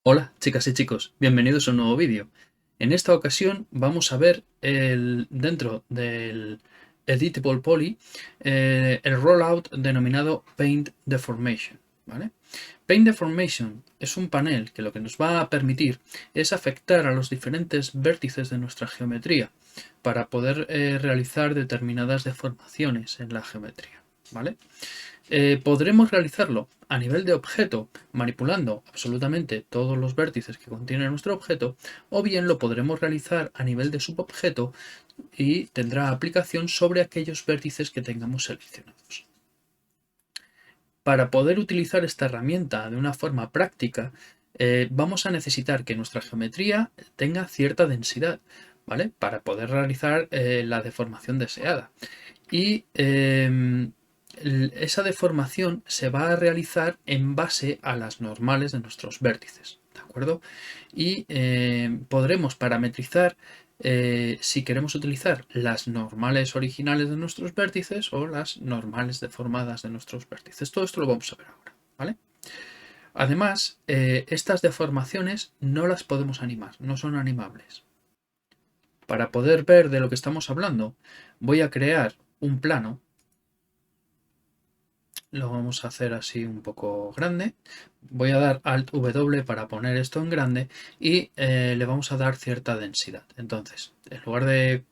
Hola chicas y chicos, bienvenidos a un nuevo vídeo. En esta ocasión vamos a ver dentro del Editable Poly el rollout denominado Paint Deformation, ¿vale? Paint Deformation es un panel que lo que nos va a permitir es afectar a los diferentes vértices de nuestra geometría para poder realizar determinadas deformaciones en la geometría, ¿vale? Podremos realizarlo a nivel de objeto, manipulando absolutamente todos los vértices que contiene nuestro objeto, o bien lo podremos realizar a nivel de subobjeto y tendrá aplicación sobre aquellos vértices que tengamos seleccionados. Para poder utilizar esta herramienta de una forma práctica, vamos a necesitar que nuestra geometría tenga cierta densidad, ¿vale? Para poder realizar la deformación deseada. Y esa deformación se va a realizar en base a las normales de nuestros vértices, ¿de acuerdo? Y podremos parametrizar si queremos utilizar las normales originales de nuestros vértices o las normales deformadas de nuestros vértices. Todo esto lo vamos a ver ahora, ¿vale? Además, estas deformaciones no las podemos animar, no son animables. Para poder ver de lo que estamos hablando, voy a crear un plano. Lo vamos a hacer así un poco grande. Voy a dar Alt W para poner esto en grande y le vamos a dar cierta densidad. Entonces, en lugar de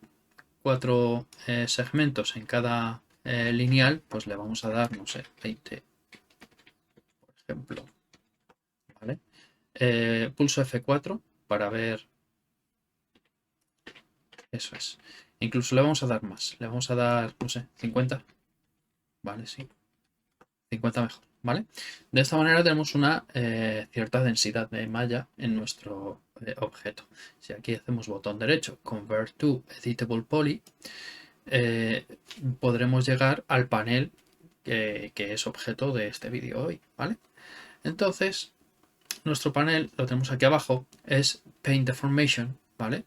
4 segmentos en cada lineal, pues le vamos a dar, no sé, 20, por ejemplo. ¿Vale? Pulso F4 para ver. Eso es. Incluso le vamos a dar más. Le vamos a dar, no sé, 50. Vale, sí. 50 mejor, ¿vale? De esta manera tenemos una cierta densidad de malla en nuestro objeto. Si aquí hacemos botón derecho, Convert to Editable Poly, podremos llegar al panel que es objeto de este vídeo hoy, ¿vale? Entonces, nuestro panel, lo tenemos aquí abajo, es Paint Deformation, ¿vale?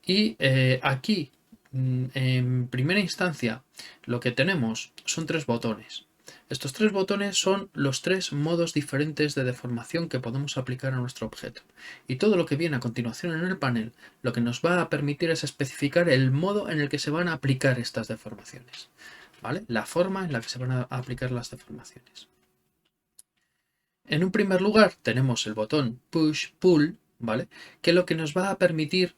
Y aquí, en primera instancia, lo que tenemos son 3 botones. Estos 3 botones son los 3 modos diferentes de deformación que podemos aplicar a nuestro objeto. Y todo lo que viene a continuación en el panel lo que nos va a permitir es especificar el modo en el que se van a aplicar estas deformaciones, ¿vale? La forma en la que se van a aplicar las deformaciones. En un primer lugar tenemos el botón Push Pull, ¿vale? Que lo que nos va a permitir,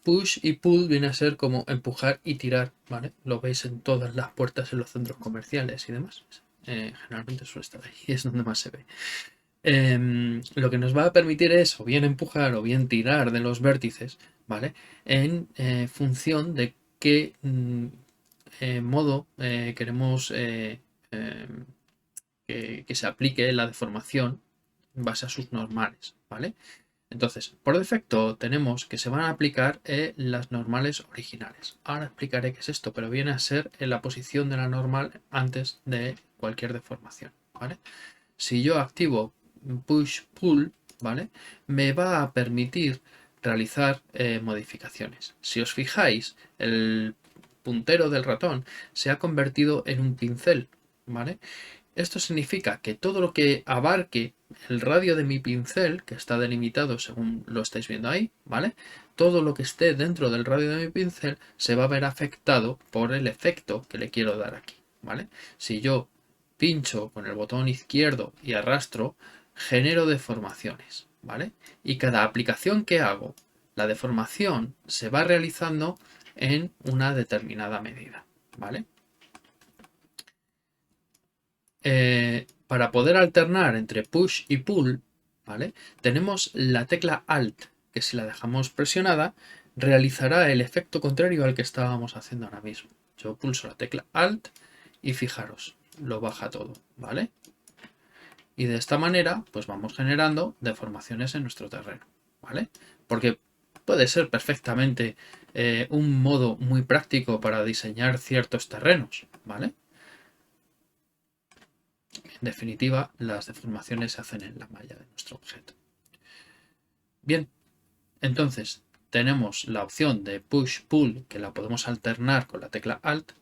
push y pull viene a ser como empujar y tirar, ¿vale? Lo veis en todas las puertas en los centros comerciales y demás. Generalmente suele estar ahí, es donde más se ve. Lo que nos va a permitir es o bien empujar o bien tirar de los vértices, ¿vale? En función de qué modo queremos que se aplique la deformación en base a sus normales, ¿vale? Entonces, por defecto tenemos que se van a aplicar las normales originales. Ahora explicaré qué es esto, pero viene a ser en la posición de la normal antes de cualquier deformación, ¿vale? Si yo activo Push Pull, ¿vale? Me va a permitir realizar modificaciones. Si os fijáis, el puntero del ratón se ha convertido en un pincel, ¿vale? Esto significa que todo lo que abarque el radio de mi pincel, que está delimitado según lo estáis viendo ahí, ¿vale? Todo lo que esté dentro del radio de mi pincel se va a ver afectado por el efecto que le quiero dar aquí, ¿vale? Si yo pincho con el botón izquierdo y arrastro, genero deformaciones, ¿vale? Y cada aplicación que hago, la deformación se va realizando en una determinada medida, ¿vale? Para poder alternar entre push y pull, ¿vale? Tenemos la tecla Alt, que si la dejamos presionada, realizará el efecto contrario al que estábamos haciendo ahora mismo. Yo pulso la tecla Alt y fijaros, lo baja todo, ¿vale? Y de esta manera, pues vamos generando deformaciones en nuestro terreno, ¿vale? Porque puede ser perfectamente un modo muy práctico para diseñar ciertos terrenos, ¿vale? En definitiva, las deformaciones se hacen en la malla de nuestro objeto. Bien, entonces tenemos la opción de push-pull que la podemos alternar con la tecla Alt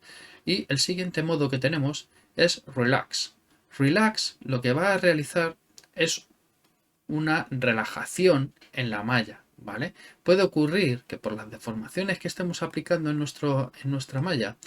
Y el siguiente modo que tenemos es Relax. Relax lo que va a realizar es una relajación en la malla, ¿vale? Puede ocurrir que por las deformaciones que estemos aplicando en nuestra malla,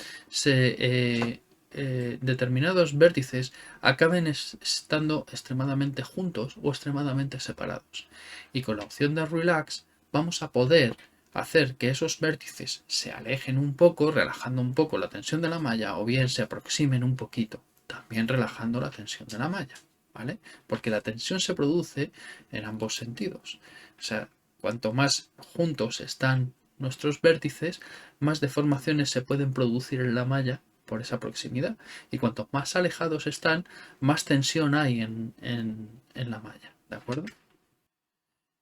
determinados vértices acaben estando extremadamente juntos o extremadamente separados. Y con la opción de Relax vamos a poder hacer que esos vértices se alejen un poco, relajando un poco la tensión de la malla, o bien se aproximen un poquito, también relajando la tensión de la malla, ¿vale? Porque la tensión se produce en ambos sentidos. O sea, cuanto más juntos están nuestros vértices, más deformaciones se pueden producir en la malla por esa proximidad. Y cuanto más alejados están, más tensión hay en la malla. ¿De acuerdo?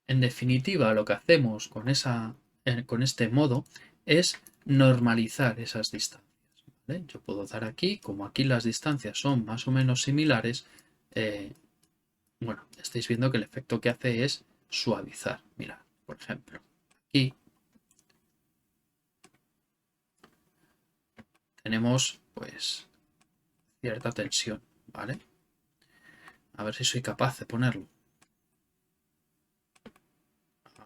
En definitiva, lo que hacemos con este modo es normalizar esas distancias. ¿Vale? Yo puedo dar aquí, como aquí las distancias son más o menos similares, bueno, estáis viendo que el efecto que hace es suavizar. Mirad, por ejemplo, aquí tenemos pues cierta tensión, ¿vale? A ver si soy capaz de ponerlo.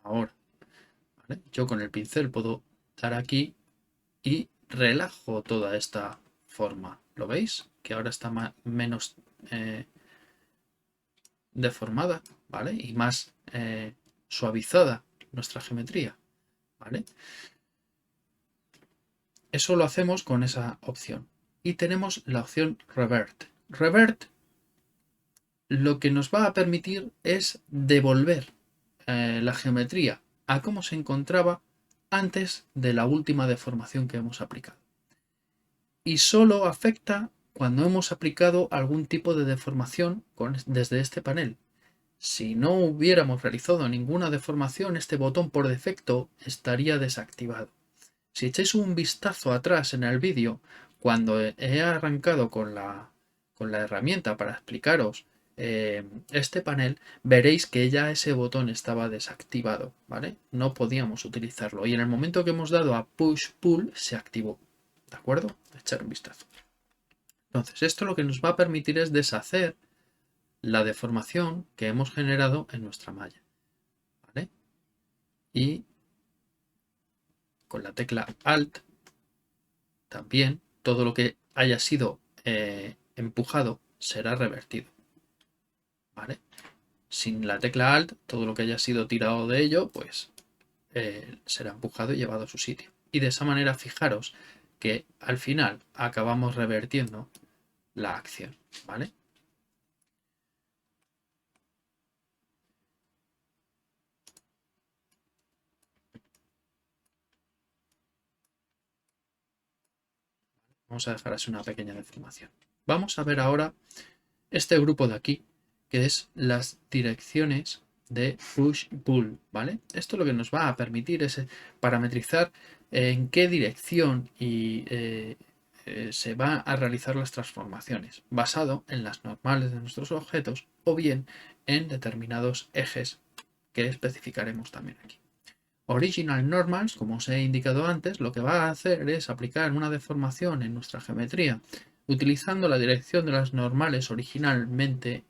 Ahora, ¿vale? Yo con el pincel puedo dar aquí y relajo toda esta forma. ¿Lo veis? Que ahora está menos deformada, ¿vale? Y más suavizada nuestra geometría, ¿vale? Eso lo hacemos con esa opción. Y tenemos la opción Revert. Revert lo que nos va a permitir es devolver la geometría a cómo se encontraba antes de la última deformación que hemos aplicado. Y solo afecta cuando hemos aplicado algún tipo de deformación desde este panel. Si no hubiéramos realizado ninguna deformación, este botón por defecto estaría desactivado. Si echáis un vistazo atrás en el vídeo, cuando he arrancado con la herramienta para explicaros este panel, veréis que ya ese botón estaba desactivado, ¿vale? No podíamos utilizarlo. Y en el momento que hemos dado a Push Pull, se activó. ¿De acuerdo? Echar un vistazo. Entonces, esto lo que nos va a permitir es deshacer la deformación que hemos generado en nuestra malla, ¿vale? Y con la tecla Alt también todo lo que haya sido empujado será revertido, ¿vale? Sin la tecla Alt, todo lo que haya sido tirado de ello, pues será empujado y llevado a su sitio. Y de esa manera, fijaros que al final acabamos revertiendo la acción, ¿vale? Vamos a dejar así una pequeña deformación. Vamos a ver ahora este grupo de aquí, que es las direcciones de push-pull, ¿vale? Esto lo que nos va a permitir es parametrizar en qué dirección se va a realizar las transformaciones, basado en las normales de nuestros objetos o bien en determinados ejes que especificaremos también aquí. Original Normals, como os he indicado antes, lo que va a hacer es aplicar una deformación en nuestra geometría utilizando la dirección de las normales originalmente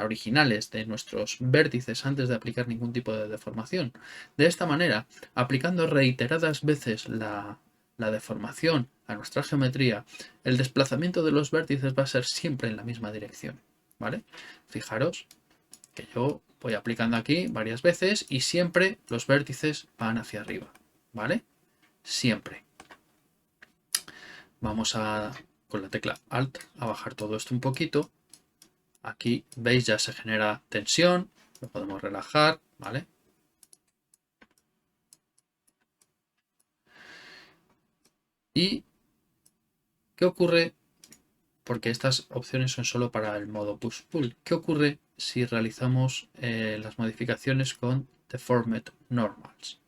originales de nuestros vértices antes de aplicar ningún tipo de deformación. De esta manera, aplicando reiteradas veces la deformación a nuestra geometría, el desplazamiento de los vértices va a ser siempre en la misma dirección, ¿vale? Fijaros que yo voy aplicando aquí varias veces y siempre los vértices van hacia arriba, ¿vale? Siempre. Vamos con la tecla Alt a bajar todo esto un poquito. Aquí veis ya se genera tensión, lo podemos relajar, ¿vale? ¿Y qué ocurre? Porque estas opciones son solo para el modo push-pull. ¿Qué ocurre si realizamos las modificaciones con Deformed Normals?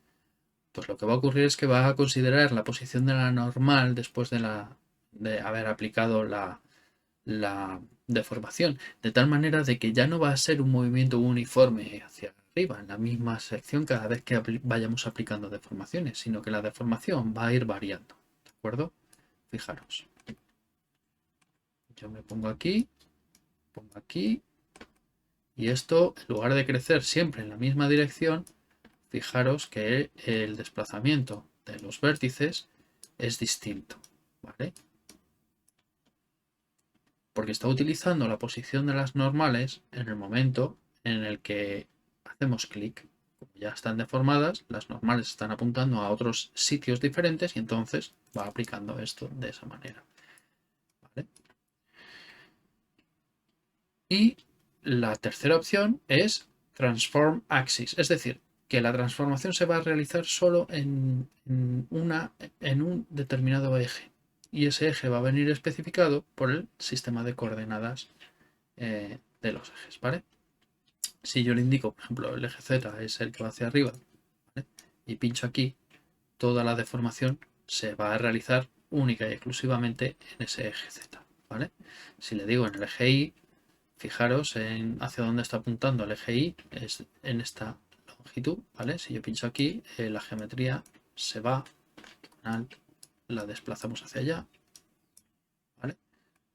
Pues lo que va a ocurrir es que va a considerar la posición de la normal después de haber aplicado la deformación, de tal manera de que ya no va a ser un movimiento uniforme hacia arriba, en la misma sección cada vez que vayamos aplicando deformaciones, sino que la deformación va a ir variando, ¿de acuerdo? Fijaros. Yo me pongo aquí, y esto, en lugar de crecer siempre en la misma dirección, fijaros que el desplazamiento de los vértices es distinto, ¿vale? Porque está utilizando la posición de las normales en el momento en el que hacemos clic. Como ya están deformadas, las normales están apuntando a otros sitios diferentes y entonces va aplicando esto de esa manera, ¿vale? Y la tercera opción es Transform Axis, es decir, que la transformación se va a realizar solo en un determinado eje. Y ese eje va a venir especificado por el sistema de coordenadas de los ejes, ¿vale? Si yo le indico, por ejemplo, el eje Z es el que va hacia arriba, ¿vale? Y pincho aquí, toda la deformación se va a realizar única y exclusivamente en ese eje Z, ¿vale? Si le digo en el eje Y, fijaros en hacia dónde está apuntando el eje Y, es en esta longitud, ¿vale? Si yo pincho aquí, la geometría se va, la desplazamos hacia allá, ¿vale?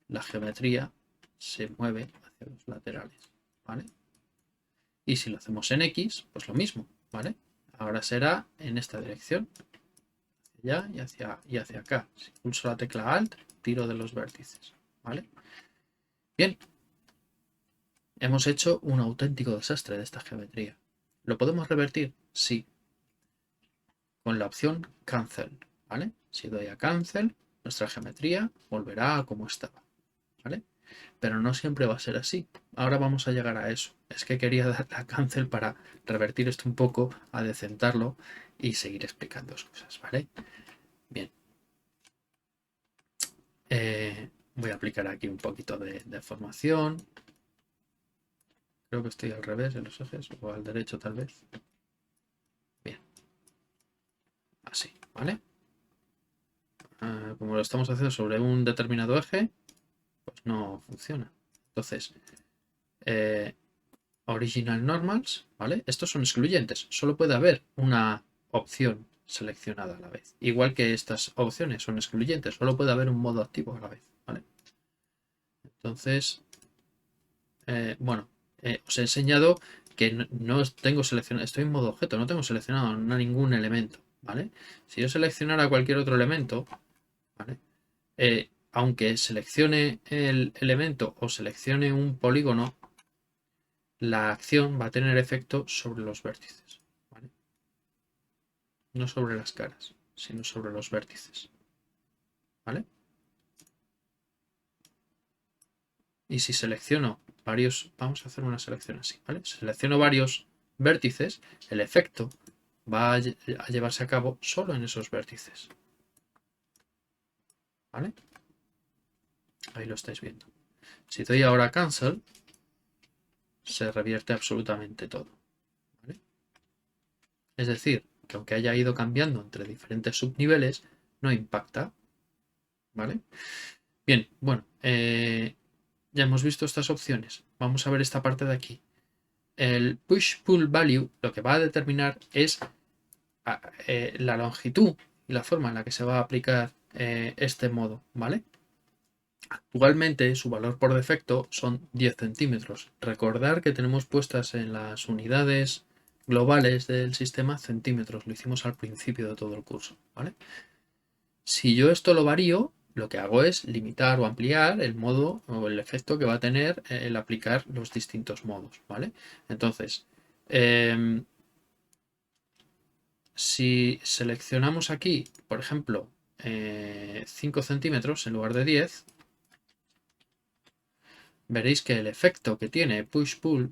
La geometría se mueve hacia los laterales, ¿vale? Y si lo hacemos en X, pues lo mismo, ¿vale? Ahora será en esta dirección, hacia allá y hacia acá. Si pulso la tecla Alt, tiro de los vértices, ¿vale? Bien, hemos hecho un auténtico desastre de esta geometría. ¿Lo podemos revertir? Sí, con la opción Cancel, ¿vale? Si doy a Cancel, nuestra geometría volverá a como estaba, ¿vale? Pero no siempre va a ser así. Ahora vamos a llegar a eso. Es que quería darle a Cancel para revertir esto un poco, adecentarlo y seguir explicando cosas, ¿vale? Bien. Voy a aplicar aquí un poquito de formación. Creo que estoy al revés en los ejes, o al derecho tal vez. Bien. Así, ¿vale? Como lo estamos haciendo sobre un determinado eje, pues no funciona. Entonces, Original Normals, ¿vale? Estos son excluyentes. Solo puede haber una opción seleccionada a la vez. Igual que estas opciones son excluyentes, solo puede haber un modo activo a la vez, ¿vale? Entonces, bueno, os he enseñado que no tengo seleccionado, estoy en modo objeto, no tengo seleccionado ningún elemento, ¿vale? Si yo seleccionara cualquier otro elemento, ¿vale? Aunque seleccione el elemento o seleccione un polígono, la acción va a tener efecto sobre los vértices, ¿vale? No sobre las caras, sino sobre los vértices, ¿vale? Y si selecciono varios, vamos a hacer una selección así, ¿vale? Si selecciono varios vértices, el efecto va a llevarse a cabo solo en esos vértices, ¿vale? Ahí lo estáis viendo. Si doy ahora a Cancel, se revierte absolutamente todo, ¿vale? Es decir, que aunque haya ido cambiando entre diferentes subniveles, no impacta, ¿vale? Bien, bueno, ya hemos visto estas opciones. Vamos a ver esta parte de aquí. El push-pull value lo que va a determinar es la longitud y la forma en la que se va a aplicar este modo, ¿vale? Actualmente su valor por defecto son 10 centímetros. Recordar que tenemos puestas en las unidades globales del sistema centímetros. Lo hicimos al principio de todo el curso, ¿vale? Si yo esto lo varío, lo que hago es limitar o ampliar el modo o el efecto que va a tener el aplicar los distintos modos, ¿vale? Entonces, si seleccionamos aquí, por ejemplo, 5 centímetros en lugar de 10, veréis que el efecto que tiene push-pull,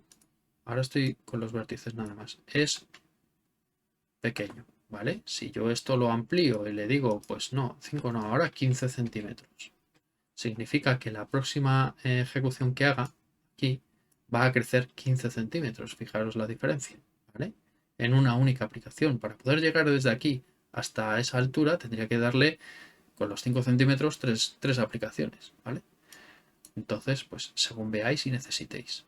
ahora estoy con los vértices nada más, es pequeño, ¿vale? Si yo esto lo amplío y le digo, pues no, 5 no, ahora 15 centímetros, significa que la próxima ejecución que haga aquí va a crecer 15 centímetros, fijaros la diferencia, ¿vale? En una única aplicación. Para poder llegar desde aquí hasta esa altura tendría que darle con los 5 centímetros tres aplicaciones, ¿vale? Entonces, pues según veáis y necesitéis.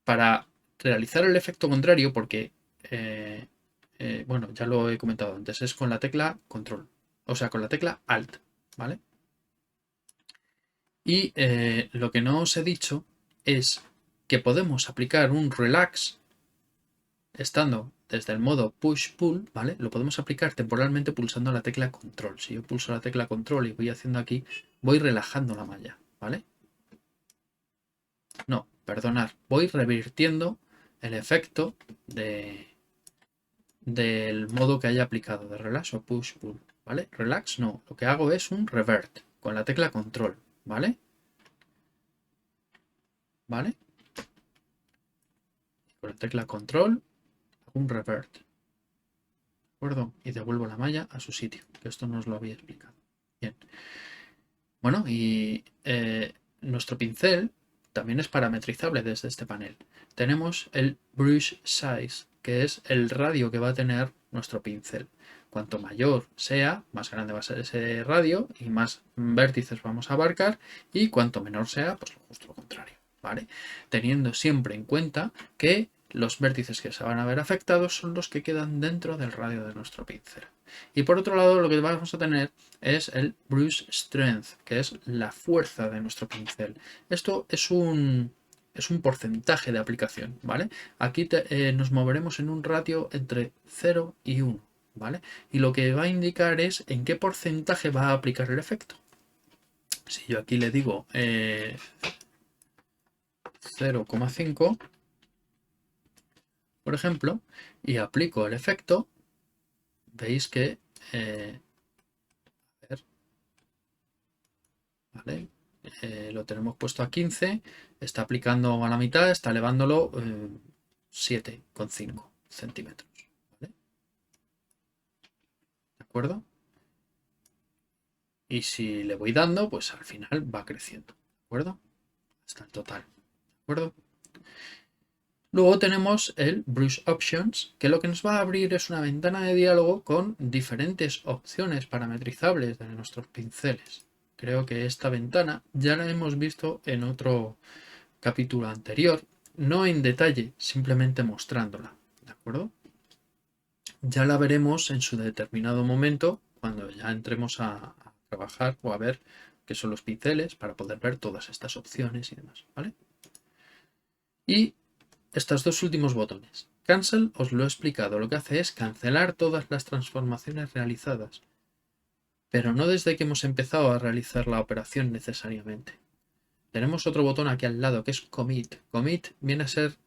Para realizar el efecto contrario, porque, bueno, ya lo he comentado antes, es con la tecla control, o sea, con la tecla alt, ¿vale? Y lo que no os he dicho es que podemos aplicar un relax estando desde el modo push-pull, ¿vale? Lo podemos aplicar temporalmente pulsando la tecla control. Si yo pulso la tecla control y voy haciendo aquí, voy relajando la malla, ¿vale? No, perdonad, voy revirtiendo el efecto del modo que haya aplicado, de relax o push-pull, ¿vale? Relax no, lo que hago es un revert con la tecla control, ¿vale? ¿Vale? Con la tecla control hago un revert, ¿de acuerdo? Y devuelvo la malla a su sitio, que esto no os lo había explicado. Bien. Bueno, y nuestro pincel también es parametrizable desde este panel. Tenemos el brush size, que es el radio que va a tener nuestro pincel. Cuanto mayor sea, más grande va a ser ese radio y más vértices vamos a abarcar, y cuanto menor sea, pues justo lo contrario, ¿vale? Teniendo siempre en cuenta que los vértices que se van a ver afectados son los que quedan dentro del radio de nuestro pincel. Y por otro lado, lo que vamos a tener es el brush strength, que es la fuerza de nuestro pincel. Esto es un porcentaje de aplicación, ¿vale? Aquí nos moveremos en un ratio entre 0 y 1, ¿vale? Y lo que va a indicar es en qué porcentaje va a aplicar el efecto. Si yo aquí le digo 0,5, por ejemplo, y aplico el efecto, veis que a ver, ¿vale? Lo tenemos puesto a 15, está aplicando a la mitad, está elevándolo 7,5 centímetros. ¿Vale? ¿De acuerdo? Y si le voy dando, pues al final va creciendo. ¿De acuerdo? Hasta el total. ¿De acuerdo? Luego tenemos el Brush Options, que lo que nos va a abrir es una ventana de diálogo con diferentes opciones parametrizables de nuestros pinceles. Creo que esta ventana ya la hemos visto en otro capítulo anterior, no en detalle, simplemente mostrándola, ¿de acuerdo? Ya la veremos en su determinado momento cuando ya entremos a trabajar o a ver qué son los pinceles para poder ver todas estas opciones y demás, ¿vale? Y estos dos últimos botones. Cancel, os lo he explicado, lo que hace es cancelar todas las transformaciones realizadas, pero no desde que hemos empezado a realizar la operación necesariamente. Tenemos otro botón aquí al lado que es Commit. Commit viene a ser,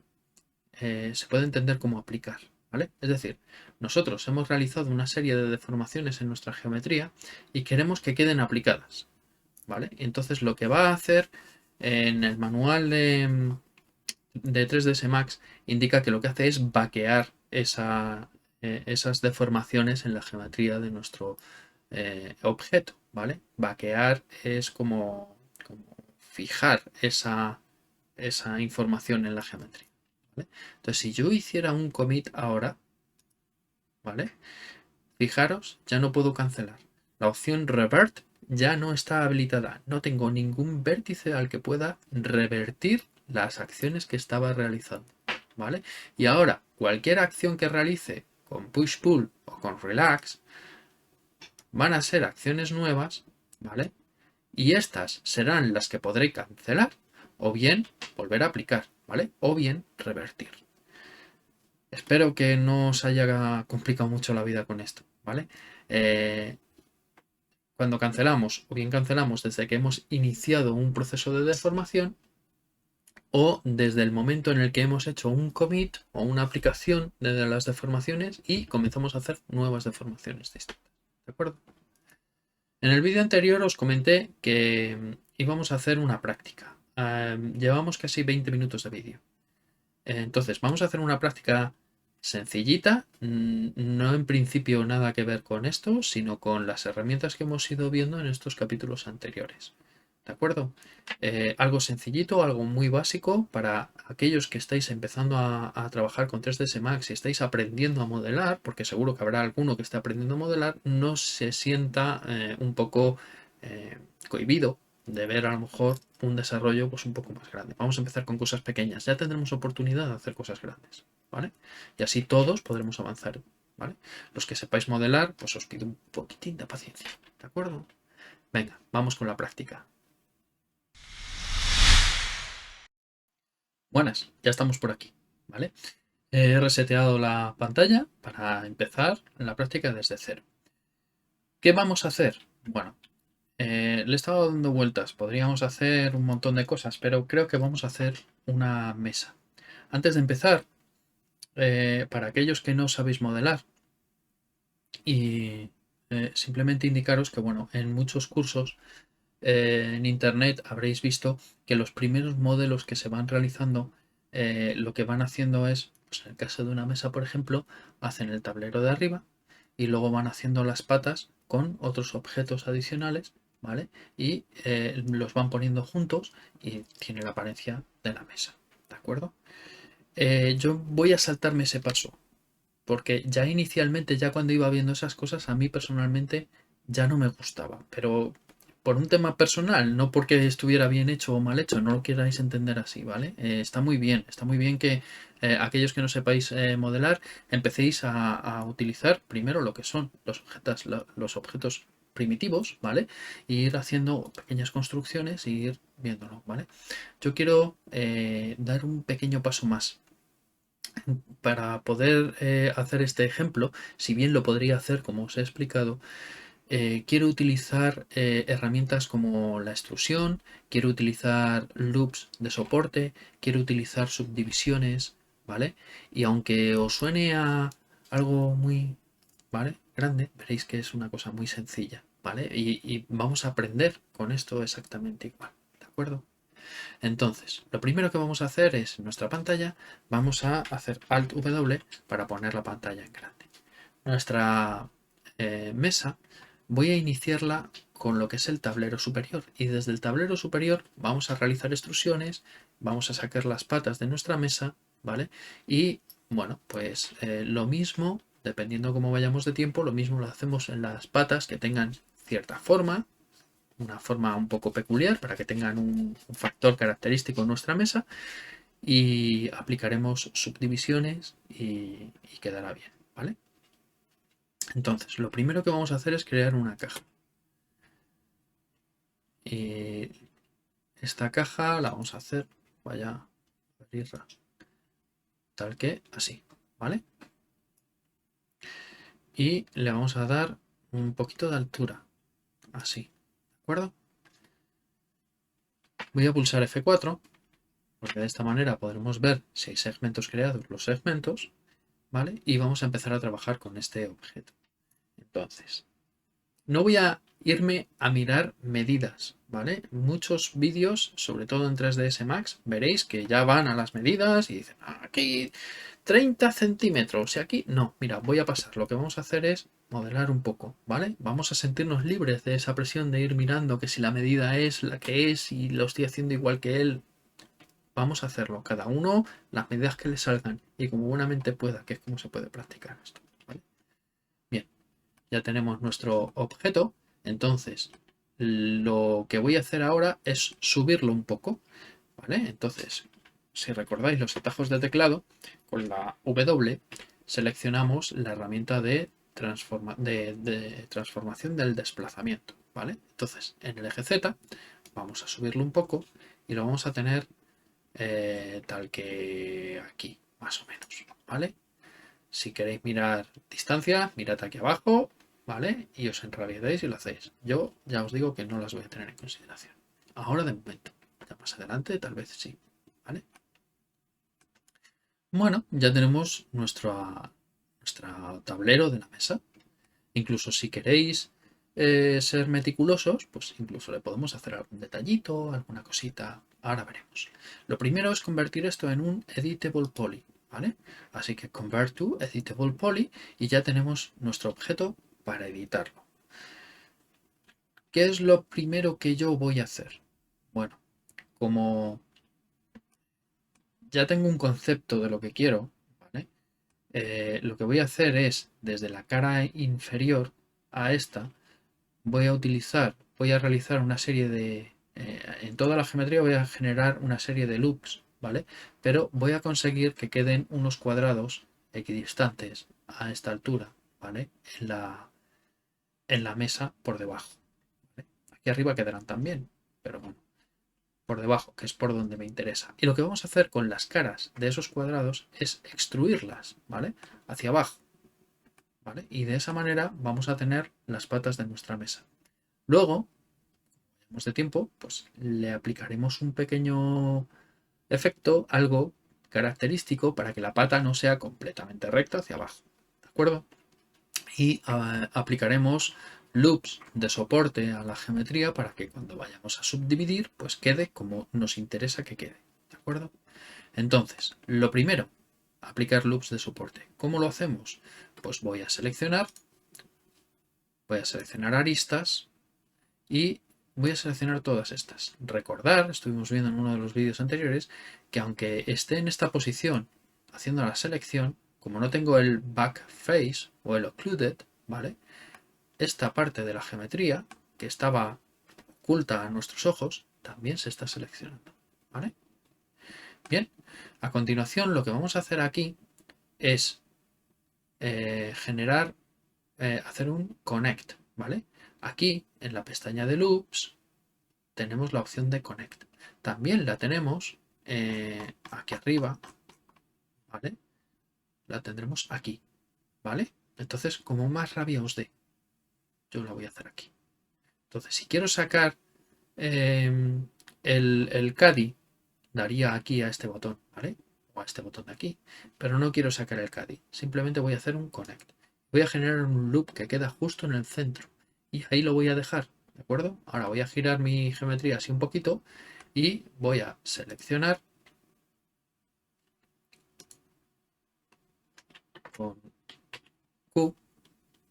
se puede entender como aplicar, ¿vale? Es decir, nosotros hemos realizado una serie de deformaciones en nuestra geometría y queremos que queden aplicadas, ¿vale? Entonces lo que va a hacer en el manual de 3ds Max indica que lo que hace es vaquear esas deformaciones en la geometría de nuestro objeto, ¿vale? Vaquear es como fijar esa información en la geometría, ¿vale? Entonces, si yo hiciera un commit ahora, ¿vale? Fijaros, ya no puedo cancelar. La opción revert ya no está habilitada. No tengo ningún vértice al que pueda revertir las acciones que estaba realizando, ¿vale? Y ahora, cualquier acción que realice con push-pull o con relax van a ser acciones nuevas, ¿vale? Y estas serán las que podré cancelar o bien volver a aplicar, ¿vale? O bien revertir. Espero que no os haya complicado mucho la vida con esto, ¿vale? Cuando cancelamos, o bien cancelamos desde que hemos iniciado un proceso de deformación, o desde el momento en el que hemos hecho un commit o una aplicación de las deformaciones y comenzamos a hacer nuevas deformaciones distintas. ¿De acuerdo? En el vídeo anterior os comenté que íbamos a hacer una práctica. Llevamos casi 20 minutos de vídeo. Entonces, vamos a hacer una práctica sencillita, no en principio nada que ver con esto, sino con las herramientas que hemos ido viendo en estos capítulos anteriores. ¿De acuerdo? Algo sencillito, algo muy básico para aquellos que estáis empezando a trabajar con 3ds Max y estáis aprendiendo a modelar, porque seguro que habrá alguno que esté aprendiendo a modelar, no se sienta un poco cohibido de ver a lo mejor un desarrollo pues un poco más grande. Vamos a empezar con cosas pequeñas, ya tendremos oportunidad de hacer cosas grandes, ¿vale? Y así todos podremos avanzar, ¿vale? Los que sepáis modelar, pues os pido un poquitín de paciencia, ¿de acuerdo? Venga, vamos con la práctica. Buenas, ya estamos por aquí, ¿vale? He reseteado la pantalla para empezar la práctica desde cero. ¿Qué vamos a hacer? Bueno, le he estado dando vueltas. Podríamos hacer un montón de cosas, pero creo que vamos a hacer una mesa. Antes de empezar, para aquellos que no sabéis modelar, y simplemente indicaros que, bueno, en muchos cursos en internet habréis visto que los primeros modelos que se van realizando, lo que van haciendo es, pues en el caso de una mesa, por ejemplo, hacen el tablero de arriba y luego van haciendo las patas con otros objetos adicionales, ¿vale? Y los van poniendo juntos y tiene la apariencia de la mesa, ¿de acuerdo? Yo voy a saltarme ese paso porque ya inicialmente, ya cuando iba viendo esas cosas, a mí personalmente ya no me gustaba, pero por un tema personal, no porque estuviera bien hecho o mal hecho, no lo queráis entender así, ¿vale? Está muy bien que aquellos que no sepáis modelar, empecéis a utilizar primero lo que son los objetos primitivos, ¿vale? Y ir haciendo pequeñas construcciones y ir viéndolo, ¿vale? Yo quiero dar un pequeño paso más para poder hacer este ejemplo, si bien lo podría hacer como os he explicado, quiero utilizar herramientas como la extrusión, quiero utilizar loops de soporte, quiero utilizar subdivisiones, ¿vale? Y aunque os suene a algo muy, ¿vale? Grande, veréis que es una cosa muy sencilla, ¿vale? Y vamos a aprender con esto exactamente igual, ¿de acuerdo? Entonces, lo primero que vamos a hacer es, en nuestra pantalla, vamos a hacer Alt W para poner la pantalla en grande. Nuestra mesa voy a iniciarla con lo que es el tablero superior y desde el tablero superior vamos a realizar extrusiones, vamos a sacar las patas de nuestra mesa, ¿vale? Y bueno, pues lo mismo, dependiendo cómo vayamos de tiempo, lo mismo lo hacemos en las patas que tengan cierta forma, una forma un poco peculiar para que tengan un factor característico en nuestra mesa y aplicaremos subdivisiones y quedará bien, ¿vale? Entonces, lo primero que vamos a hacer es crear una caja. Y esta caja la vamos a hacer, vaya a abrirla, tal que así, ¿vale? Y le vamos a dar un poquito de altura, así, ¿de acuerdo? Voy a pulsar F4, porque de esta manera podremos ver si hay segmentos creados, los segmentos, ¿vale? Y vamos a empezar a trabajar con este objeto. Entonces, no voy a irme a mirar medidas, ¿vale? Muchos vídeos, sobre todo en 3ds Max, veréis que ya van a las medidas y dicen, aquí 30 centímetros y aquí no. Mira, voy a pasar. Lo que vamos a hacer es modelar un poco, ¿vale? Vamos a sentirnos libres de esa presión de ir mirando que si la medida es la que es y lo estoy haciendo igual que él. Vamos a hacerlo, cada uno las medidas que le salgan y como buenamente pueda, que es como se puede practicar esto, ¿vale? Bien, ya tenemos nuestro objeto, entonces lo que voy a hacer ahora es subirlo un poco, ¿vale? Entonces, si recordáis los atajos de teclado, con la W seleccionamos la herramienta de, de transformación del desplazamiento, ¿vale? Entonces, en el eje Z vamos a subirlo un poco y lo vamos a tener tal que aquí, más o menos, ¿vale? Si queréis mirar distancia, mirad aquí abajo, ¿vale? Y os enrabietáis y lo hacéis. Yo ya os digo que no las voy a tener en consideración. Ahora de momento. Ya más adelante tal vez sí, ¿vale? Bueno, ya tenemos nuestro tablero de la mesa. Incluso si queréis ser meticulosos, pues incluso le podemos hacer algún detallito, alguna cosita. Ahora veremos. Lo primero es convertir esto en un editable poly, ¿vale? Así que convert to editable poly y ya tenemos nuestro objeto para editarlo. ¿Qué es lo primero que yo voy a hacer? Bueno, como ya tengo un concepto de lo que quiero, ¿vale? Lo que voy a hacer es, desde la cara inferior a esta, voy a realizar una serie de, en toda la geometría voy a generar una serie de loops, ¿vale? Pero voy a conseguir que queden unos cuadrados equidistantes a esta altura, ¿vale? En la mesa por debajo, ¿vale? Aquí arriba quedarán también, pero bueno, por debajo, que es por donde me interesa. Y lo que vamos a hacer con las caras de esos cuadrados es extruirlas, ¿vale? Hacia abajo, ¿vale? Y de esa manera vamos a tener las patas de nuestra mesa. Luego, de tiempo, pues le aplicaremos un pequeño efecto, algo característico para que la pata no sea completamente recta hacia abajo, ¿de acuerdo? Y aplicaremos loops de soporte a la geometría para que cuando vayamos a subdividir, pues quede como nos interesa que quede, ¿de acuerdo? Entonces, lo primero, aplicar loops de soporte. ¿Cómo lo hacemos? Pues voy a seleccionar aristas y voy a seleccionar todas estas. Recordar, estuvimos viendo en uno de los vídeos anteriores, que aunque esté en esta posición haciendo la selección, como no tengo el back face o el occluded, ¿vale? Esta parte de la geometría que estaba oculta a nuestros ojos también se está seleccionando, ¿vale? Bien, a continuación lo que vamos a hacer aquí es hacer un connect, ¿vale? Aquí en la pestaña de loops tenemos la opción de connect. También la tenemos aquí arriba, ¿vale? La tendremos aquí, ¿vale? Entonces, como más rabia os dé, yo la voy a hacer aquí. Entonces, si quiero sacar el caddy, daría aquí a este botón, ¿vale? O a este botón de aquí, pero no quiero sacar el caddy. Simplemente voy a hacer un connect. Voy a generar un loop que queda justo en el centro y ahí lo voy a dejar, ¿de acuerdo? Ahora voy a girar mi geometría así un poquito y voy a seleccionar con Q,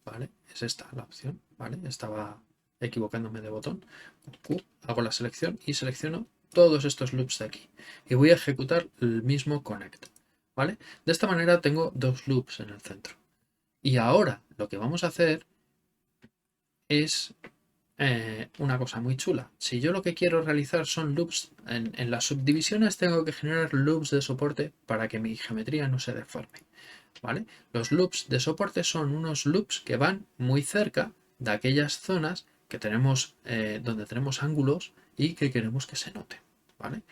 ¿vale? Es esta la opción, ¿vale? Estaba equivocándome de botón. Con Q hago la selección y selecciono todos estos loops de aquí. Y voy a ejecutar el mismo connect, ¿vale? De esta manera tengo dos loops en el centro. Y ahora lo que vamos a hacer es una cosa muy chula. Si yo lo que quiero realizar son loops, en las subdivisiones tengo que generar loops de soporte para que mi geometría no se deforme, ¿vale? Los loops de soporte son unos loops que van muy cerca de aquellas zonas que tenemos, donde tenemos ángulos y que queremos que se noten, ¿vale?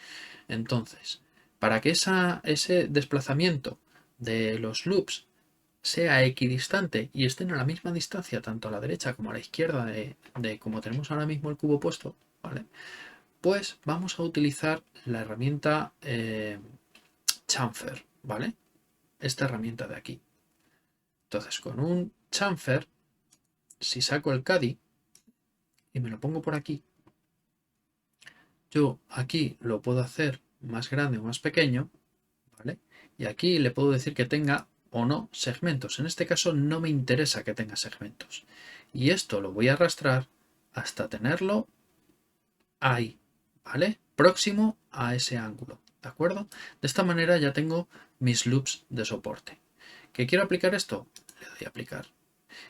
Entonces, para que ese desplazamiento de los loops sea equidistante y estén a la misma distancia tanto a la derecha como a la izquierda de como tenemos ahora mismo el cubo puesto, ¿vale? Pues vamos a utilizar la herramienta chamfer, ¿vale? Esta herramienta de aquí. Entonces, con un chamfer, si saco el caddy y me lo pongo por aquí, yo aquí lo puedo hacer más grande o más pequeño, ¿vale? Y aquí le puedo decir que tenga o no segmentos. En este caso no me interesa que tenga segmentos. Y esto lo voy a arrastrar hasta tenerlo ahí, ¿vale? Próximo a ese ángulo, ¿de acuerdo? De esta manera ya tengo mis loops de soporte. ¿Que quiero aplicar esto? Le doy a aplicar.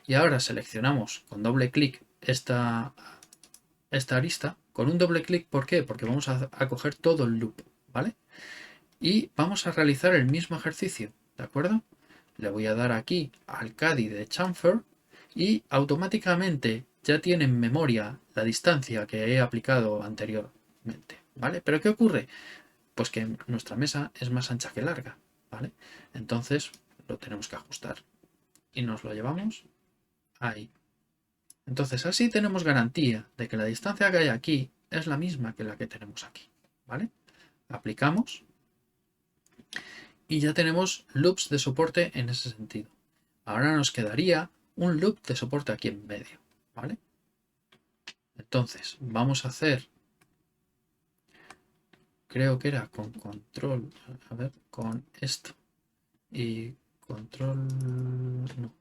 Y ahora seleccionamos con doble clic esta arista. Con un doble clic, ¿por qué? Porque vamos a coger todo el loop, ¿vale? Y vamos a realizar el mismo ejercicio, ¿de acuerdo? Le voy a dar aquí al caddy de chamfer y automáticamente ya tiene en memoria la distancia que he aplicado anteriormente, ¿vale? Pero ¿qué ocurre? Pues que nuestra mesa es más ancha que larga, ¿vale? Entonces lo tenemos que ajustar y nos lo llevamos ahí. Entonces así tenemos garantía de que la distancia que hay aquí es la misma que la que tenemos aquí, ¿vale? Aplicamos y ya tenemos loops de soporte en ese sentido. Ahora nos quedaría un loop de soporte aquí en medio, ¿vale? Entonces, vamos a hacer, creo que era con control, a ver, con esto y control, no.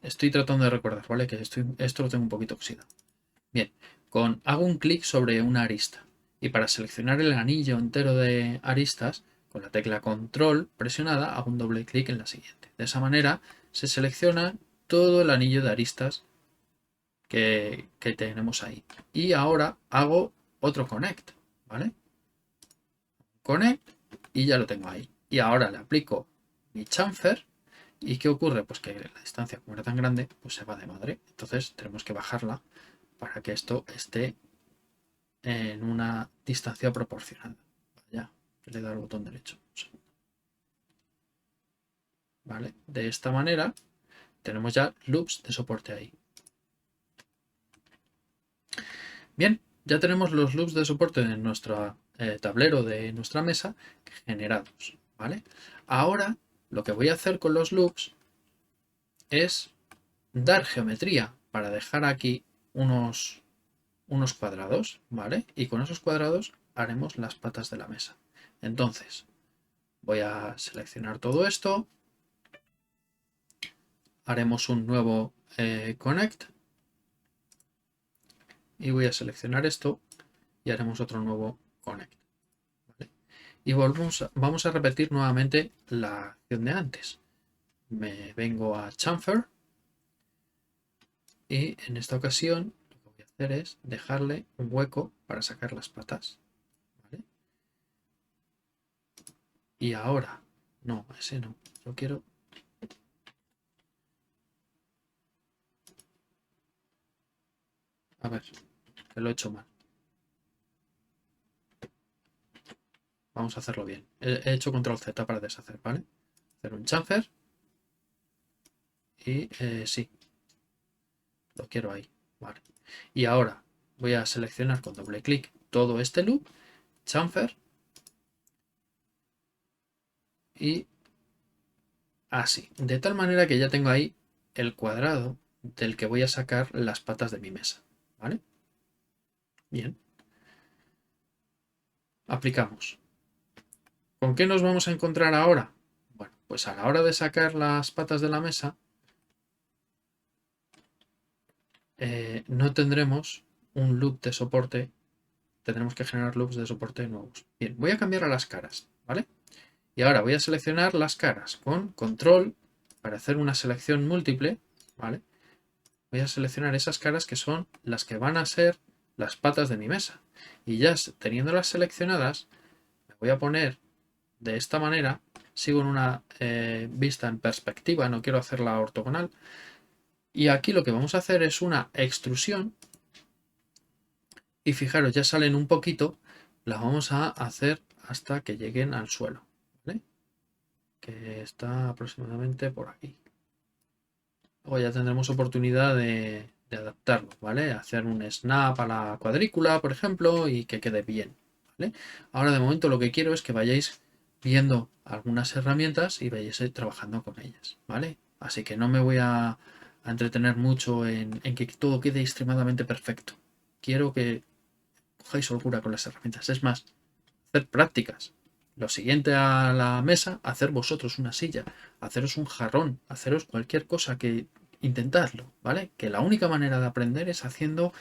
Estoy tratando de recordar, ¿vale? Que esto lo tengo un poquito oxidado. Bien, hago un clic sobre una arista y para seleccionar el anillo entero de aristas, con la tecla control presionada, hago un doble clic en la siguiente. De esa manera se selecciona todo el anillo de aristas que tenemos ahí. Y ahora hago otro connect, ¿vale? Connect y ya lo tengo ahí. Y ahora le aplico mi chamfer. ¿Y qué ocurre? Pues que la distancia, como era tan grande, pues se va de madre. Entonces tenemos que bajarla para que esto esté en una distancia proporcionada. Ya, le da al botón derecho. ¿Vale? De esta manera tenemos ya loops de soporte ahí. Bien, ya tenemos los loops de soporte en nuestro tablero de nuestra mesa generados. ¿Vale? Ahora lo que voy a hacer con los loops es dar geometría para dejar aquí unos cuadrados, ¿vale? Y con esos cuadrados haremos las patas de la mesa. Entonces, voy a seleccionar todo esto. Haremos un nuevo connect. Y voy a seleccionar esto y haremos otro nuevo connect. ¿Vale? Y vamos a repetir nuevamente la acción de antes. Me vengo a chamfer y en esta ocasión lo que voy a hacer es dejarle un hueco para sacar las patas. ¿Vale? Y ahora, no, ese no, yo quiero... A ver, que lo he hecho mal. Vamos a hacerlo bien. He hecho control Z para deshacer, ¿vale? Hacer un chamfer. Y sí, lo quiero ahí. Vale. Y ahora voy a seleccionar con doble clic todo este loop, chamfer. Y así. De tal manera que ya tengo ahí el cuadrado del que voy a sacar las patas de mi mesa. ¿Vale? Bien. Aplicamos. ¿Con qué nos vamos a encontrar ahora? Bueno, pues a la hora de sacar las patas de la mesa, no tendremos un loop de soporte. Tendremos que generar loops de soporte nuevos. Bien, voy a cambiar a las caras, ¿vale? Y ahora voy a seleccionar las caras con control para hacer una selección múltiple, ¿vale? Voy a seleccionar esas caras que son las que van a ser las patas de mi mesa. Y ya teniéndolas seleccionadas, me voy a poner de esta manera. Sigo en una vista en perspectiva, no quiero hacerla ortogonal. Y aquí lo que vamos a hacer es una extrusión. Y fijaros, ya salen un poquito. Las vamos a hacer hasta que lleguen al suelo. ¿Vale? Que está aproximadamente por aquí. Luego ya tendremos oportunidad de adaptarlo, ¿vale? Hacer un snap a la cuadrícula, por ejemplo, y que quede bien, ¿vale? Ahora de momento lo que quiero es que vayáis viendo algunas herramientas y vayáis trabajando con ellas, ¿vale? Así que no me voy a entretener mucho en que todo quede extremadamente perfecto. Quiero que cojáis holgura con las herramientas. Es más, hacer prácticas. Lo siguiente a la mesa, hacer vosotros una silla, haceros un jarrón, haceros cualquier cosa que intentadlo, ¿vale? Que la única manera de aprender es haciendo,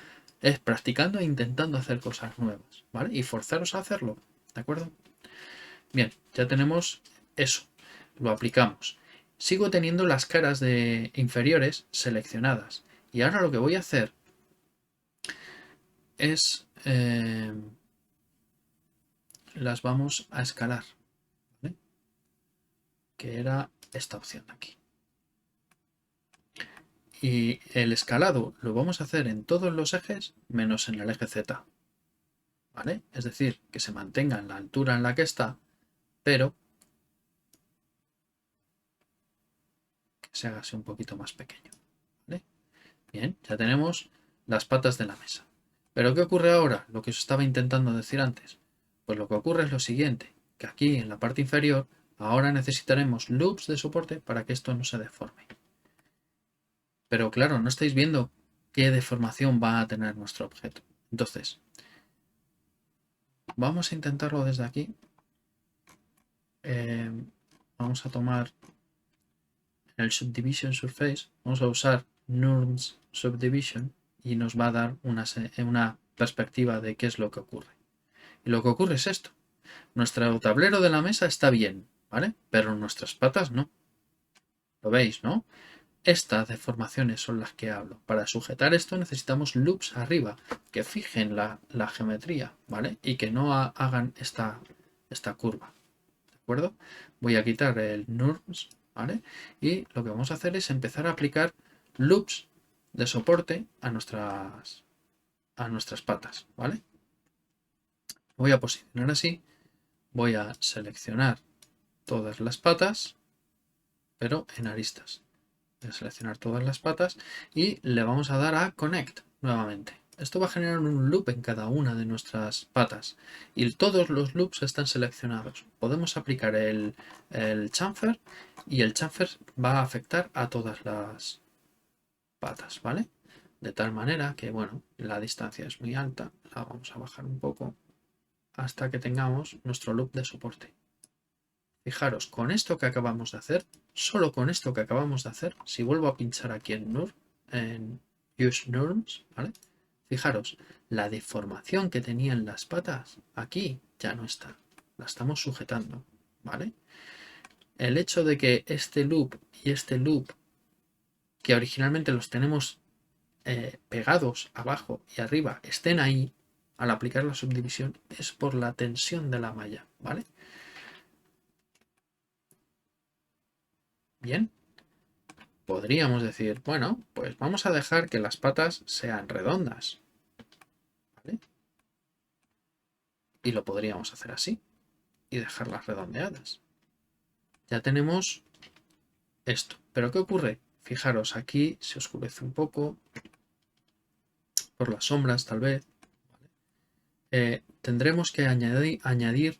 es practicando e intentando hacer cosas nuevas, ¿vale? Y forzaros a hacerlo, ¿de acuerdo? Bien, ya tenemos eso, lo aplicamos. Sigo teniendo las caras de inferiores seleccionadas y ahora lo que voy a hacer es las vamos a escalar, ¿vale? Que era esta opción de aquí. Y el escalado lo vamos a hacer en todos los ejes menos en el eje Z. ¿Vale? Es decir, que se mantenga en la altura en la que está, pero que se haga así un poquito más pequeño. ¿Vale? Bien, ya tenemos las patas de la mesa. ¿Pero qué ocurre ahora? Lo que os estaba intentando decir antes. Pues lo que ocurre es lo siguiente, que aquí en la parte inferior ahora necesitaremos loops de soporte para que esto no se deforme. Pero claro, no estáis viendo qué deformación va a tener nuestro objeto. Entonces, vamos a intentarlo desde aquí. Vamos a tomar el Subdivision Surface, vamos a usar Nernst Subdivision y nos va a dar una perspectiva de qué es lo que ocurre. Y lo que ocurre es esto. Nuestro tablero de la mesa está bien, ¿vale? Pero nuestras patas no. ¿Lo veis, no? Estas deformaciones son las que hablo. Para sujetar esto necesitamos loops arriba que fijen la geometría, ¿vale? Y que no hagan esta curva. ¿De acuerdo? Voy a quitar el Nernst, ¿vale? Y lo que vamos a hacer es empezar a aplicar loops de soporte a nuestras a nuestras patas, ¿vale? Voy a posicionar así, voy a seleccionar todas las patas, pero en aristas. Voy a seleccionar todas las patas y le vamos a dar a Connect nuevamente. Esto va a generar un loop en cada una de nuestras patas y todos los loops están seleccionados. Podemos aplicar el chamfer y el chamfer va a afectar a todas las patas, ¿vale? De tal manera que, bueno, la distancia es muy alta, la vamos a bajar un poco hasta que tengamos nuestro loop de soporte. Fijaros, con esto que acabamos de hacer, solo con esto que acabamos de hacer, si vuelvo a pinchar aquí en Use Norms, ¿vale? Fijaros, la deformación que tenían las patas aquí ya no está. La estamos sujetando, ¿vale? El hecho de que este loop y este loop, que originalmente los tenemos pegados abajo y arriba, estén ahí, al aplicar la subdivisión, es por la tensión de la malla, ¿vale? Bien. Podríamos decir, bueno, pues vamos a dejar que las patas sean redondas, ¿vale? Y lo podríamos hacer así y dejarlas redondeadas. Ya tenemos esto. ¿Pero qué ocurre? Fijaros, aquí se oscurece un poco por las sombras, tal vez. Tendremos que añadir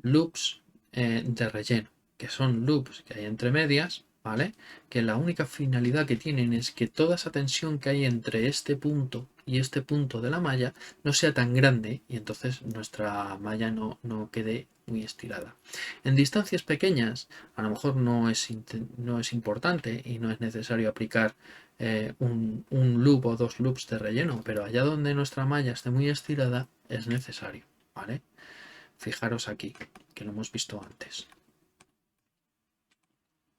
loops de relleno, que son loops que hay entre medias, ¿vale? Que la única finalidad que tienen es que toda esa tensión que hay entre este punto y este punto de la malla no sea tan grande y entonces nuestra malla no quede muy estirada. En distancias pequeñas a lo mejor no es importante y no es necesario aplicar un loop o dos loops de relleno, pero allá donde nuestra malla esté muy estirada es necesario, ¿vale? Fijaros aquí, que lo hemos visto antes.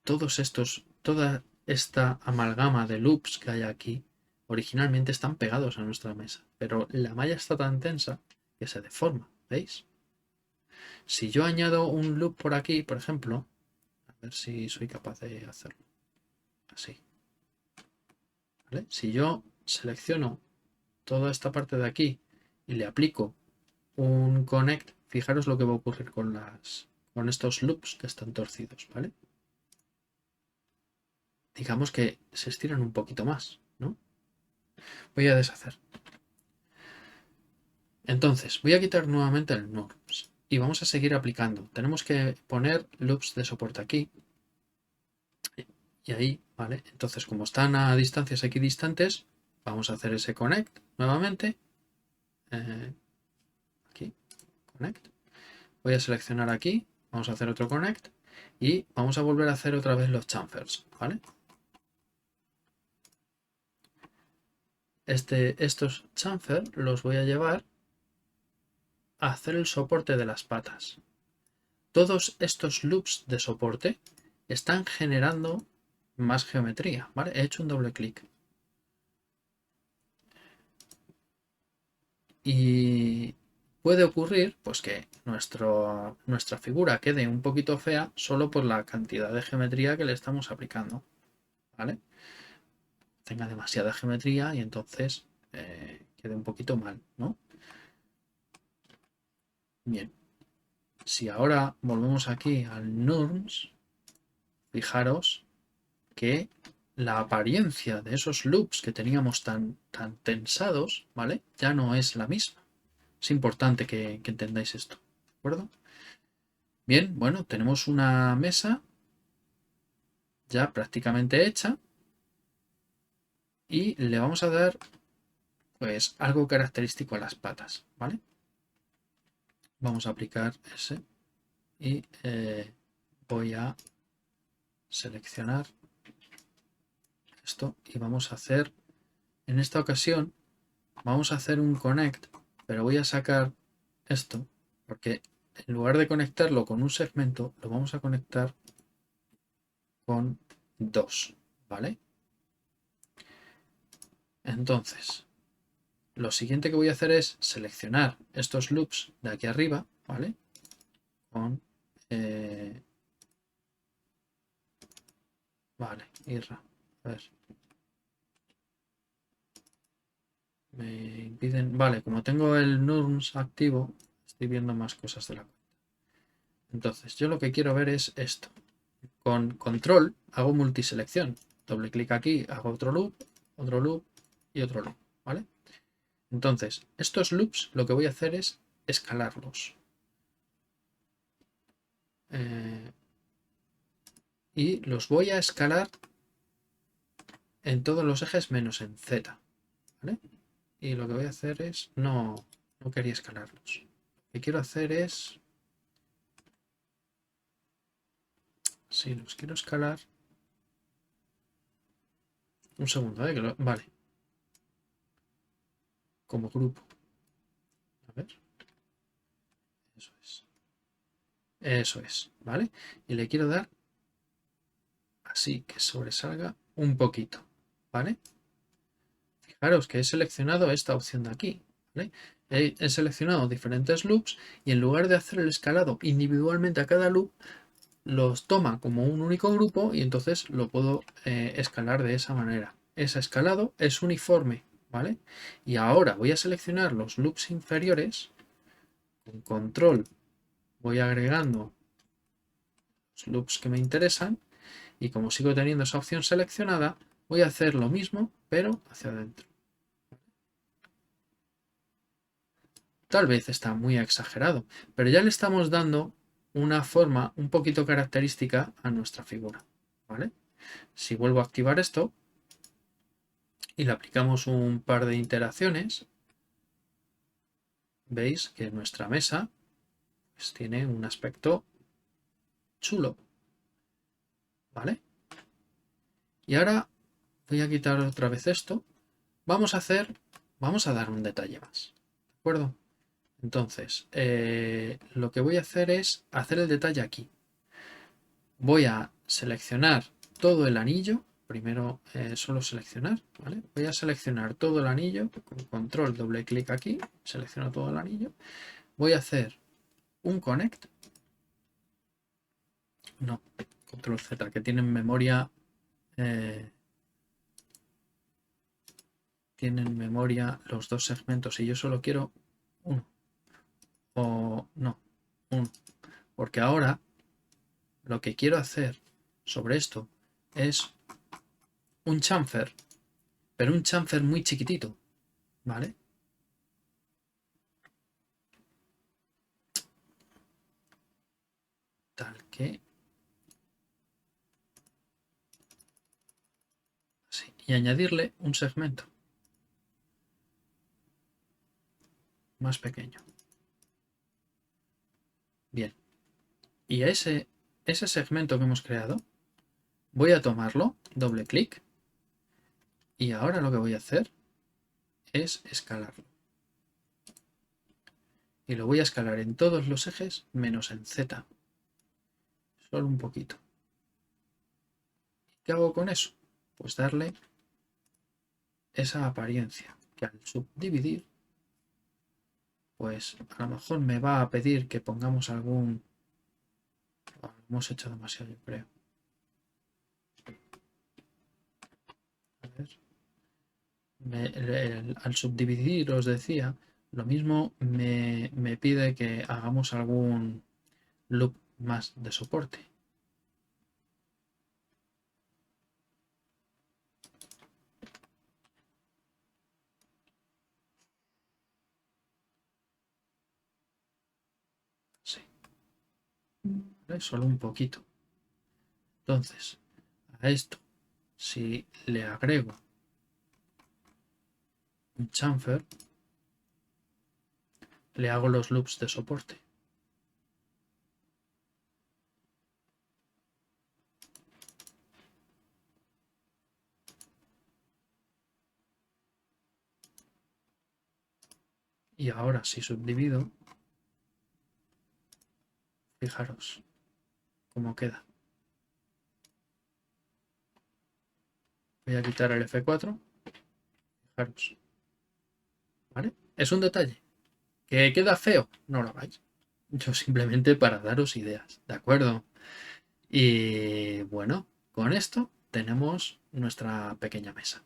Toda esta amalgama de loops que hay aquí, originalmente están pegados a nuestra mesa, pero la malla está tan tensa que se deforma, ¿veis? Si yo añado un loop por aquí, por ejemplo, a ver si soy capaz de hacerlo así, ¿vale? Si yo selecciono toda esta parte de aquí y le aplico un connect, fijaros lo que va a ocurrir con estos loops que están torcidos, ¿vale? Digamos que se estiran un poquito más, ¿no? Voy a deshacer. Entonces, voy a quitar nuevamente el norms y vamos a seguir aplicando. Tenemos que poner loops de soporte aquí y ahí, ¿vale? Entonces, como están a distancias equidistantes, vamos a hacer ese connect nuevamente. Aquí, connect. Voy a seleccionar aquí, vamos a hacer otro connect y vamos a volver a hacer otra vez los chamfers, ¿vale? Estos chamfer los voy a llevar a hacer el soporte de las patas. Todos estos loops de soporte están generando más geometría, ¿vale? He hecho un doble clic. Y puede ocurrir pues que nuestra figura quede un poquito fea solo por la cantidad de geometría que le estamos aplicando, ¿vale? Tenga demasiada geometría y entonces quede un poquito mal, ¿no? Bien, si ahora volvemos aquí al norms, fijaros que la apariencia de esos loops que teníamos tan tensados, ¿vale? Ya no es la misma. Es importante que entendáis esto, ¿de acuerdo? Bien, bueno, tenemos una mesa ya prácticamente hecha y le vamos a dar pues algo característico a las patas, ¿vale? Vamos a aplicar ese y voy a seleccionar esto y vamos a hacer, en esta ocasión, vamos a hacer un connect, pero voy a sacar esto porque en lugar de conectarlo con un segmento, lo vamos a conectar con dos, ¿vale? Entonces, lo siguiente que voy a hacer es seleccionar estos loops de aquí arriba, ¿vale? Con, vale, irra, a ver. Me impiden... Vale, como tengo el nums activo, estoy viendo más cosas de la cuenta. Entonces, yo lo que quiero ver es esto. Con control hago multiselección. Doble clic aquí, hago otro loop y otro loop, ¿vale? Entonces, estos loops lo que voy a hacer es escalarlos. Y los voy a escalar en todos los ejes menos en Z, ¿vale? Y lo que voy a hacer es... No quería escalarlos. Lo que quiero hacer es... Si los quiero escalar... Un segundo, vale. Como grupo. A ver. Eso es. Eso es, ¿vale? Y le quiero dar así, que sobresalga un poquito, ¿vale? Fijaros que he seleccionado esta opción de aquí, ¿vale? He seleccionado diferentes loops y en lugar de hacer el escalado individualmente a cada loop, los toma como un único grupo y entonces lo puedo escalar de esa manera. Ese escalado es uniforme, ¿vale? Y ahora voy a seleccionar los loops inferiores, con control voy agregando los loops que me interesan y como sigo teniendo esa opción seleccionada, voy a hacer lo mismo, pero hacia adentro. Tal vez está muy exagerado, pero ya le estamos dando una forma un poquito característica a nuestra figura, ¿vale? Si vuelvo a activar esto y le aplicamos un par de iteraciones, veis que nuestra mesa pues, tiene un aspecto chulo, ¿vale? Y ahora voy a quitar otra vez esto. Vamos a dar un detalle más, ¿de acuerdo? Entonces, lo que voy a hacer es hacer el detalle aquí. Voy a seleccionar todo el anillo. Primero solo seleccionar, ¿vale? Voy a seleccionar todo el anillo con control, doble clic aquí, selecciono todo el anillo. Voy a hacer un connect. No, control Z, que tienen memoria. Tienen memoria los dos segmentos y yo solo quiero uno. O no, uno. Porque ahora lo que quiero hacer sobre esto es un chamfer, pero un chamfer muy chiquitito, ¿vale? Tal que así. Y añadirle un segmento más pequeño. Bien. Y a ese segmento que hemos creado, voy a tomarlo, doble clic, y ahora lo que voy a hacer es escalarlo. Y lo voy a escalar en todos los ejes menos en Z. Solo un poquito. ¿Qué hago con eso? Pues darle esa apariencia que al subdividir, pues a lo mejor me va a pedir que pongamos algún... Lo hemos hecho demasiado, yo creo. A ver. Al subdividir, os decía, lo mismo me pide que hagamos algún loop más de soporte. Sí, ¿vale? Solo un poquito. Entonces, a esto, si le agrego un chamfer, le hago los loops de soporte. Y ahora si subdivido, fijaros cómo queda. Voy a quitar el F4. Fijaros. ¿Vale? Es un detalle. ¿Que queda feo? No lo hagáis. Yo simplemente para daros ideas. ¿De acuerdo? Y bueno, con esto tenemos nuestra pequeña mesa.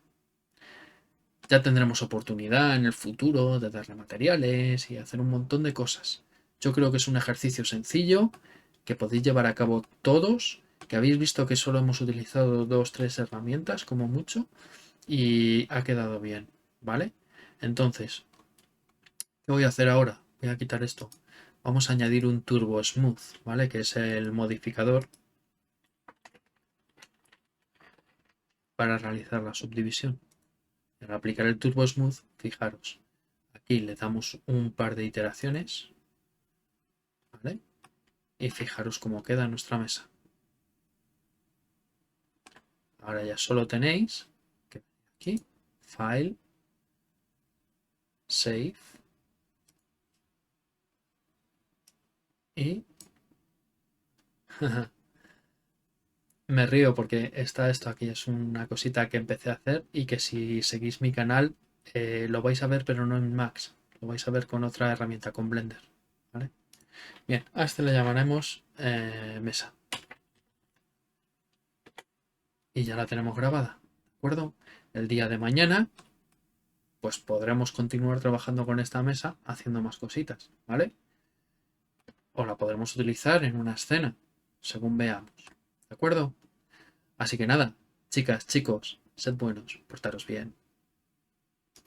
Ya tendremos oportunidad en el futuro de darle materiales y hacer un montón de cosas. Yo creo que es un ejercicio sencillo que podéis llevar a cabo todos, que habéis visto que solo hemos utilizado 2 o 3 herramientas como mucho y ha quedado bien, ¿vale? Entonces, ¿qué voy a hacer ahora? Voy a quitar esto. Vamos a añadir un Turbo Smooth, ¿vale? Que es el modificador para realizar la subdivisión. Para aplicar el Turbo Smooth, fijaros, aquí le damos un par de iteraciones, ¿vale? Y fijaros cómo queda nuestra mesa. Ahora ya solo tenéis que aquí, File, Save y me río porque está esto aquí, es una cosita que empecé a hacer y que si seguís mi canal lo vais a ver, pero no en Max, lo vais a ver con otra herramienta, con Blender, ¿vale? Bien, a este le llamaremos mesa y ya la tenemos grabada, ¿de acuerdo? El día de mañana pues podremos continuar trabajando con esta mesa haciendo más cositas, ¿vale? O la podremos utilizar en una escena, según veamos, ¿de acuerdo? Así que nada, chicas, chicos, sed buenos, portaros bien.